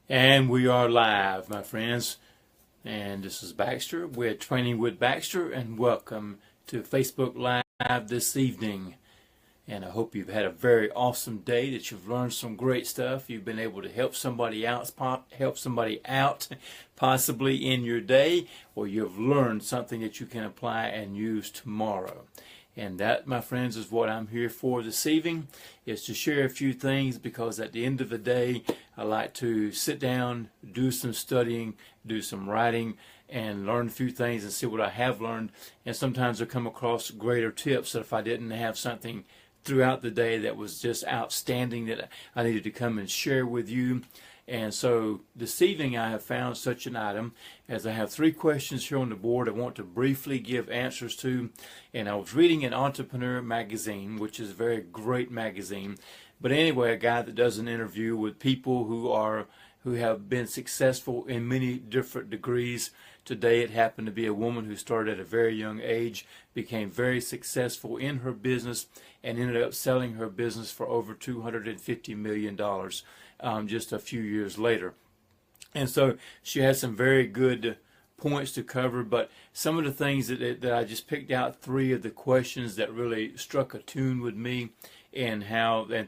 And we are live, my friends. And this is Baxter. We're training with Baxter, and welcome to Facebook Live this evening. And I hope you've had a very awesome day, that you've learned some great stuff. You've been able to help somebody out, possibly in your day, or you've learned something that you can apply and use tomorrow. And that, my friends, is what I'm here for this evening, is to share a few things, because at the end of the day, I like to sit down, do some studying, do some writing, and learn a few things and see what I have learned. And sometimes I come across greater tips that if I didn't have something throughout the day that was just outstanding that I needed to come and share with you. And so this evening I have found such an item, as I have 3 questions here on the board I want to briefly give answers to. And I was reading an Entrepreneur magazine, which is a very great magazine. But anyway, a guy that does an interview with people who have been successful in many different degrees. Today it happened to be a woman who started at a very young age, became very successful in her business, and ended up selling her business for over $250 million just a few years later. And so she has some very good points to cover, but some of the things that I just picked out 3 of the questions that really struck a tune with me, and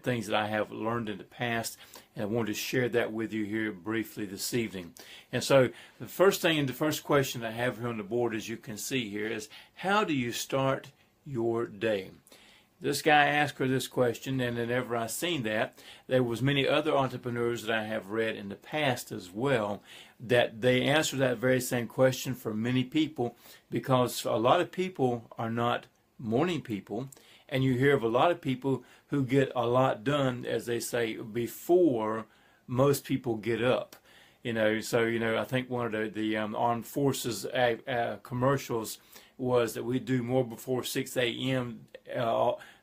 things that I have learned in the past, and I wanted to share that with you here briefly this evening. And so the first question I have here on the board, as you can see here, is how do you start your day? This guy asked her this question, and whenever I seen that, there was many other entrepreneurs that I have read in the past as well, that they answer that very same question for many people, because a lot of people are not morning people. And you hear of a lot of people who get a lot done, as they say, before most people get up. So I think one of the Armed Forces commercials was that we do more before 6 a.m.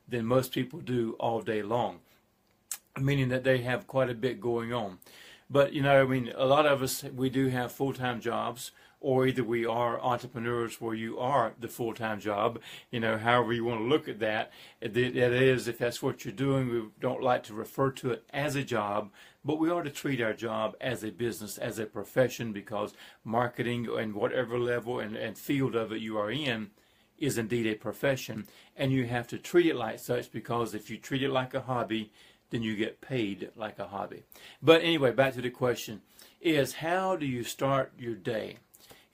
Than most people do all day long, meaning that they have quite a bit going on. But a lot of us, we do have full-time jobs, or either we are entrepreneurs where you are the full-time job, however you want to look at that. That is, if that's what you're doing, we don't like to refer to it as a job, but we ought to treat our job as a business, as a profession, because marketing and whatever level and field of it you are in is indeed a profession, and you have to treat it like such, because if you treat it like a hobby, then you get paid like a hobby. But anyway, back to the question, is how do you start your day?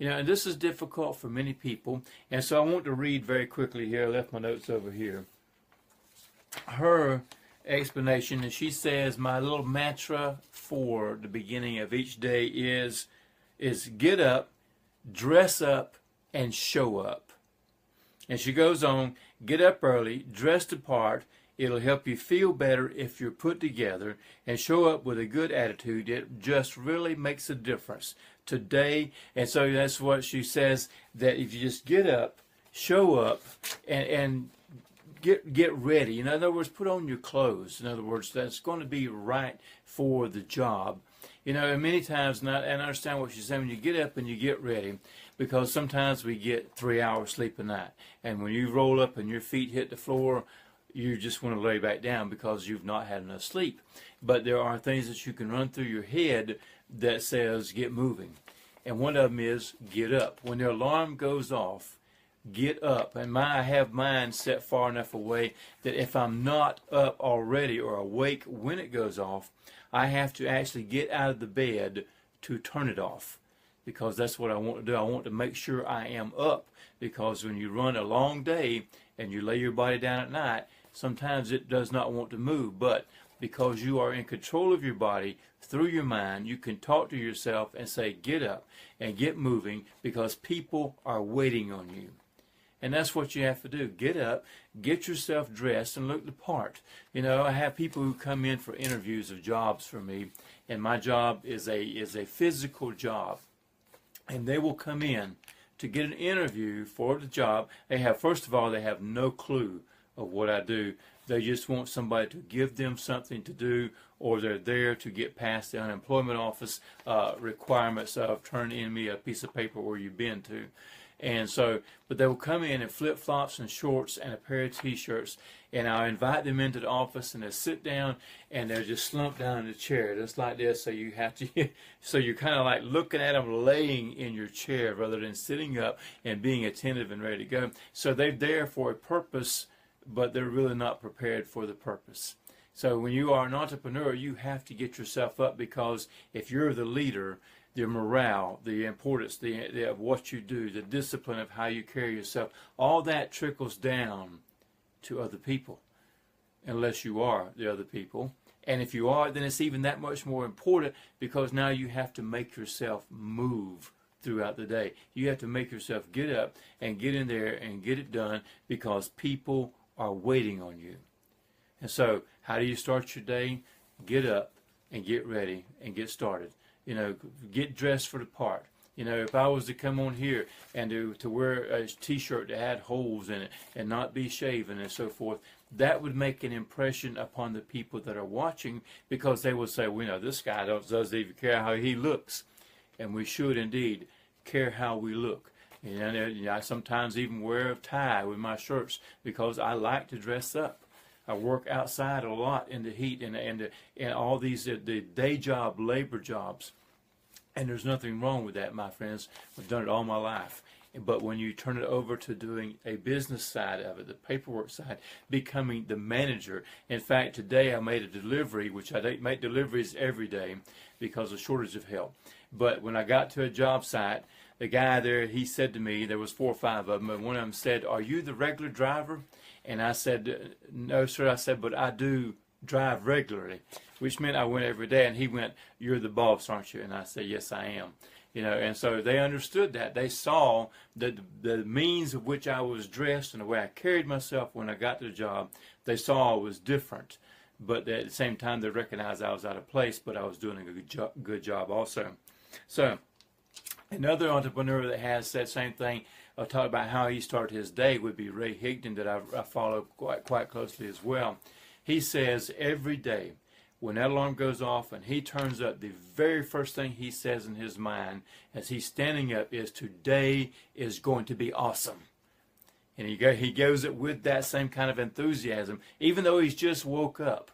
And this is difficult for many people, and so I want to read very quickly here. I left my notes over here. Her explanation, and she says, my little mantra for the beginning of each day is get up, dress up, and show up. And she goes on, get up early, dress the part. It'll help you feel better if you're put together, and show up with a good attitude. It just really makes a difference today. And so that's what she says, that if you just get up, show up, and get ready. In other words, put on your clothes. In other words, that's going to be right for the job. And many times, and I understand what she's saying, when you get up and you get ready, because sometimes we get 3 hours sleep a night, and when you roll up and your feet hit the floor, you just want to lay back down because you've not had enough sleep. But there are things that you can run through your head that says get moving, and one of them is get up. When the alarm goes off, get up. And I have mine set far enough away that if I'm not up already or awake when it goes off, I have to actually get out of the bed to turn it off, because that's what I want to do. I want to make sure I am up, because when you run a long day and you lay your body down at night, sometimes it does not want to move. But because you are in control of your body through your mind, you can talk to yourself and say, get up and get moving, because people are waiting on you. And that's what you have to do. Get up, get yourself dressed, and look the part. I have people who come in for interviews of jobs for me, and my job is a physical job. And they will come in to get an interview for the job. First of all, they have no clue of what I do. They just want somebody to give them something to do, or they're there to get past the unemployment office requirements of turn in me a piece of paper where you've been to. And so, but they will come in flip-flops and shorts and a pair of T-shirts, and I'll invite them into the office, and they'll sit down, and they'll just slump down in the chair, just like this. So you have to, so you're kind of like looking at them laying in your chair rather than sitting up and being attentive and ready to go. So they're there for a purpose, but they're really not prepared for the purpose. So when you are an entrepreneur, you have to get yourself up, because if you're the leader, the morale, the importance of what you do, the discipline of how you carry yourself, all that trickles down to other people, unless you are the other people. And if you are, then it's even that much more important, because now you have to make yourself move throughout the day. You have to make yourself get up and get in there and get it done, because people are waiting on you. And so, how do you start your day? Get up and get ready and get started. You know, get dressed for the part. You know, if I was to come on here and to wear a T-shirt that had holes in it and not be shaven and so forth, that would make an impression upon the people that are watching, because they will say, well, you know, this guy doesn't even care how he looks. And we should indeed care how we look. And I sometimes even wear a tie with my shirts, because I like to dress up. I work outside a lot in the heat and all these the day job, labor jobs. And there's nothing wrong with that, my friends. I've done it all my life. But when you turn it over to doing a business side of it, the paperwork side, becoming the manager. In fact, today I made a delivery, which I don't make deliveries every day because of shortage of help. But when I got to a job site, the guy there, he said to me, there was 4 or 5 of them, and one of them said, "Are you the regular driver?" And I said, "No, sir." I said, "But I do drive regularly," which meant I went every day. And he went, "You're the boss, aren't you?" And I said, "Yes, I am." You know, and so they understood that. They saw that the means of which I was dressed and the way I carried myself when I got to the job, they saw I was different. But at the same time, they recognized I was out of place, but I was doing a good job also. So another entrepreneur that has that same thing, I'll talk about how he started his day, would be Ray Higdon, that I follow quite closely as well. He says every day, when that alarm goes off and he turns up, the very first thing he says in his mind as he's standing up is, "Today is going to be awesome." And he goes it with that same kind of enthusiasm. Even though he's just woke up,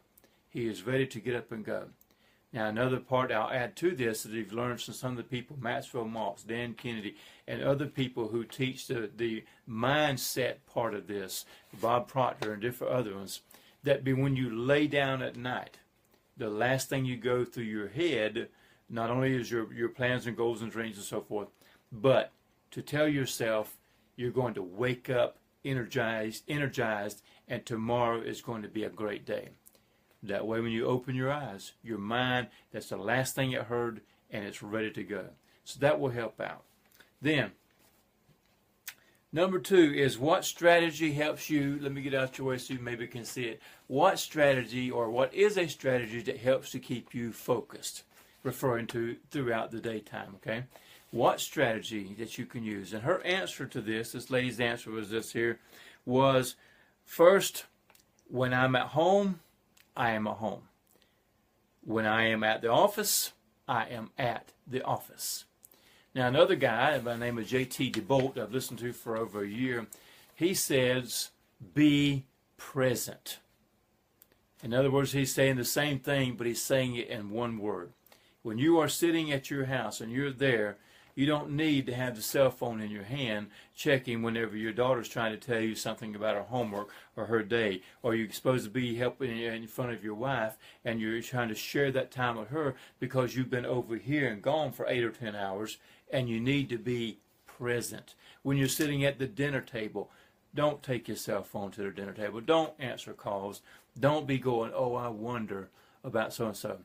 he is ready to get up and go. Now, another part I'll add to this that he's learned from some of the people, Maxwell Maltz, Dan Kennedy, and other people who teach the mindset part of this, Bob Proctor and different other ones, that when you lay down at night, the last thing you go through your head not only is your plans and goals and dreams and so forth, but to tell yourself you're going to wake up energized, and tomorrow is going to be a great day. That way when you open your eyes, your mind, that's the last thing it heard, and it's ready to go. So that will help out. Then, number 2 is, what strategy helps you, let me get out your way so you maybe can see it. What strategy, or what is a strategy that helps to keep you focused, referring to throughout the daytime, okay? What strategy that you can use? And her answer to this lady's answer was this here, was, first, when I'm at home, I am at home. When I am at the office, I am at the office. Now, another guy by the name of J.T. DeBolt, I've listened to for over a year, he says, be present. In other words, he's saying the same thing, but he's saying it in one word. When you are sitting at your house and you're there, you don't need to have the cell phone in your hand checking whenever your daughter's trying to tell you something about her homework or her day, or you're supposed to be helping in front of your wife and you're trying to share that time with her because you've been over here and gone for 8 or 10 hours, and you need to be present. When you're sitting at the dinner table, don't take your cell phone to the dinner table. Don't answer calls. Don't be going, "Oh, I wonder about so-and-so."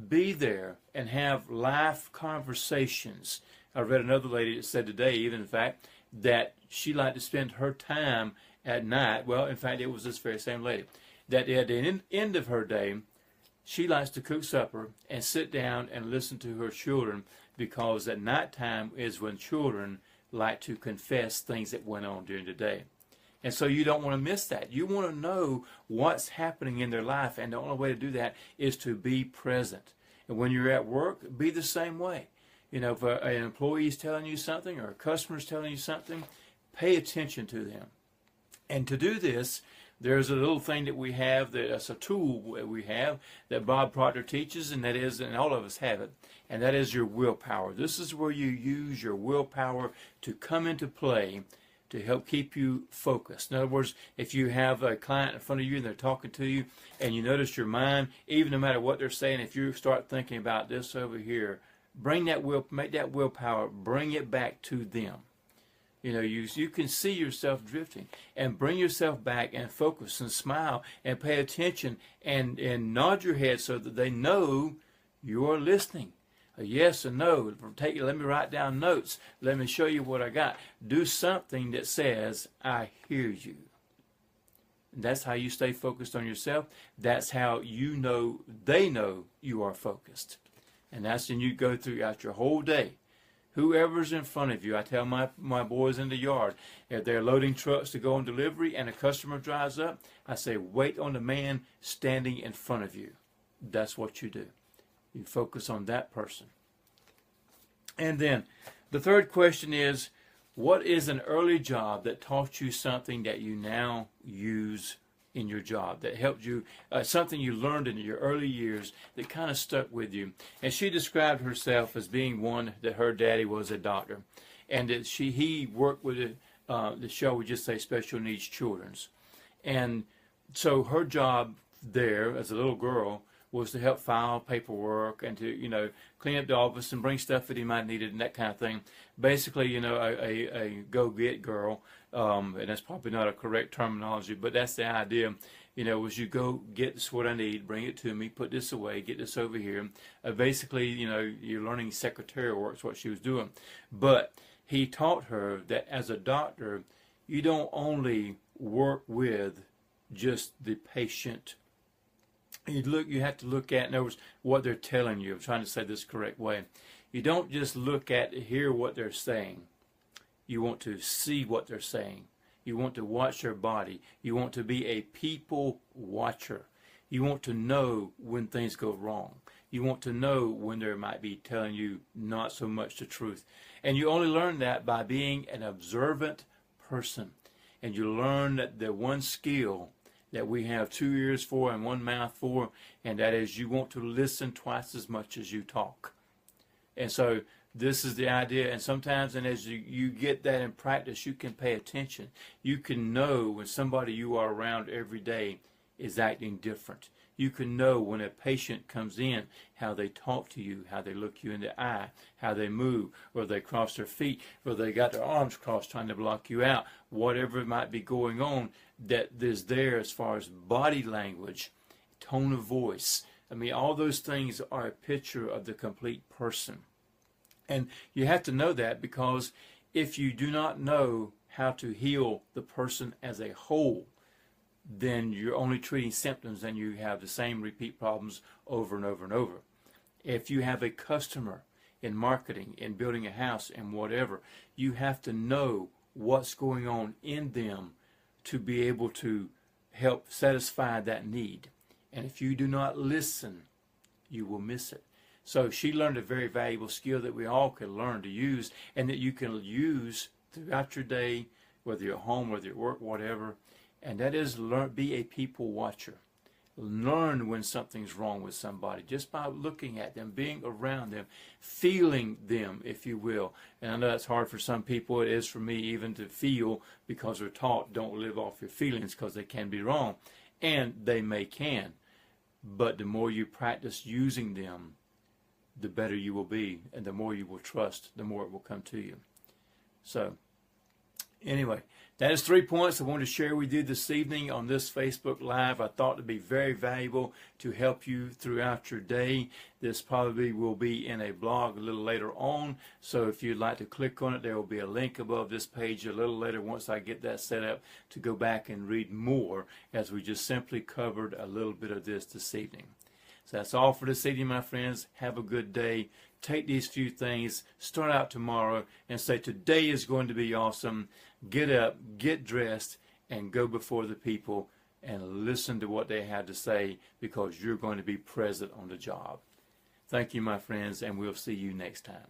Be there and have live conversations. I read another lady that said today, even in fact, that she liked to spend her time at night. Well, in fact, it was this very same lady. That at the end of her day, she likes to cook supper and sit down and listen to her children, because at nighttime is when children like to confess things that went on during the day. And so you don't want to miss that. You want to know what's happening in their life, and the only way to do that is to be present. And when you're at work, be the same way. You know, if an employee is telling you something or a customer is telling you something, pay attention to them. And to do this, there's a little thing that we have, that's a tool that we have that Bob Proctor teaches, and that is, and all of us have it, and that is your willpower. This is where you use your willpower to come into play to help keep you focused. In other words, if you have a client in front of you and they're talking to you and you notice your mind, even no matter what they're saying, if you start thinking about this over here, make that willpower, bring it back to them. You know, you can see yourself drifting, and bring yourself back and focus and smile and pay attention and nod your head so that they know you're listening. A yes or no. Let me write down notes. Let me show you what I got. Do something that says, I hear you. That's how you stay focused on yourself. That's how you know they know you are focused. And that's when you go throughout your whole day. Whoever's in front of you, I tell my boys in the yard, if they're loading trucks to go on delivery and a customer drives up, I say, wait on the man standing in front of you. That's what you do. You focus on that person. And then the third question is, what is an early job that taught you something that you now use in your job, that helped you, something you learned in your early years that kind of stuck with you? And she described herself as being one that her daddy was a doctor, and that he worked with shall we just say, special needs children's. And so her job there as a little girl was to help file paperwork and to, you know, clean up the office and bring stuff that he might needed and that kind of thing. Basically, you know, a go-get girl, and that's probably not a correct terminology, but that's the idea. You know, was you go get this, what I need, bring it to me, put this away, get this over here. Basically, you know, you're learning secretarial work is what she was doing. But he taught her that as a doctor, you don't only work with just the patient. You have to look at, in other words, what they're telling you. I'm trying to say this the correct way. You don't just look at, hear what they're saying. You want to see what they're saying. You want to watch their body. You want to be a people watcher. You want to know when things go wrong. You want to know when they might be telling you not so much the truth. And you only learn that by being an observant person. And you learn that the one skill that we have 2 ears for and 1 mouth for, and that is you want to listen twice as much as you talk. And so this is the idea, and sometimes, and as you get that in practice, you can pay attention. You can know when somebody you are around every day is acting different. You can know when a patient comes in, how they talk to you, how they look you in the eye, how they move, or they cross their feet, or they got their arms crossed trying to block you out. Whatever might be going on, that is there as far as body language, tone of voice. I mean, all those things are a picture of the complete person. And you have to know that, because if you do not know how to heal the person as a whole, then you're only treating symptoms and you have the same repeat problems over and over and over. If you have a customer in marketing, in building a house, and whatever, you have to know what's going on in them to be able to help satisfy that need. And if you do not listen, you will miss it. So she learned a very valuable skill that we all can learn to use, and that you can use throughout your day, whether you're at home, whether you're at work, whatever. And that is be a people watcher. Learn when something's wrong with somebody just by looking at them, being around them, feeling them, if you will. And I know that's hard for some people. It is for me even to feel, because we're taught don't live off your feelings because they can be wrong. And they can. But the more you practice using them, the better you will be. And the more you will trust, the more it will come to you. So, anyway, that is 3 points I wanted to share with you this evening on this Facebook Live. I thought it would be very valuable to help you throughout your day. This probably will be in a blog a little later on, so if you'd like to click on it, there will be a link above this page a little later once I get that set up to go back and read more, as we just simply covered a little bit of this evening. So that's all for this evening, my friends. Have a good day. Take these few things, start out tomorrow, and say today is going to be awesome. Get up, get dressed, and go before the people and listen to what they have to say, because you're going to be present on the job. Thank you, my friends, and we'll see you next time.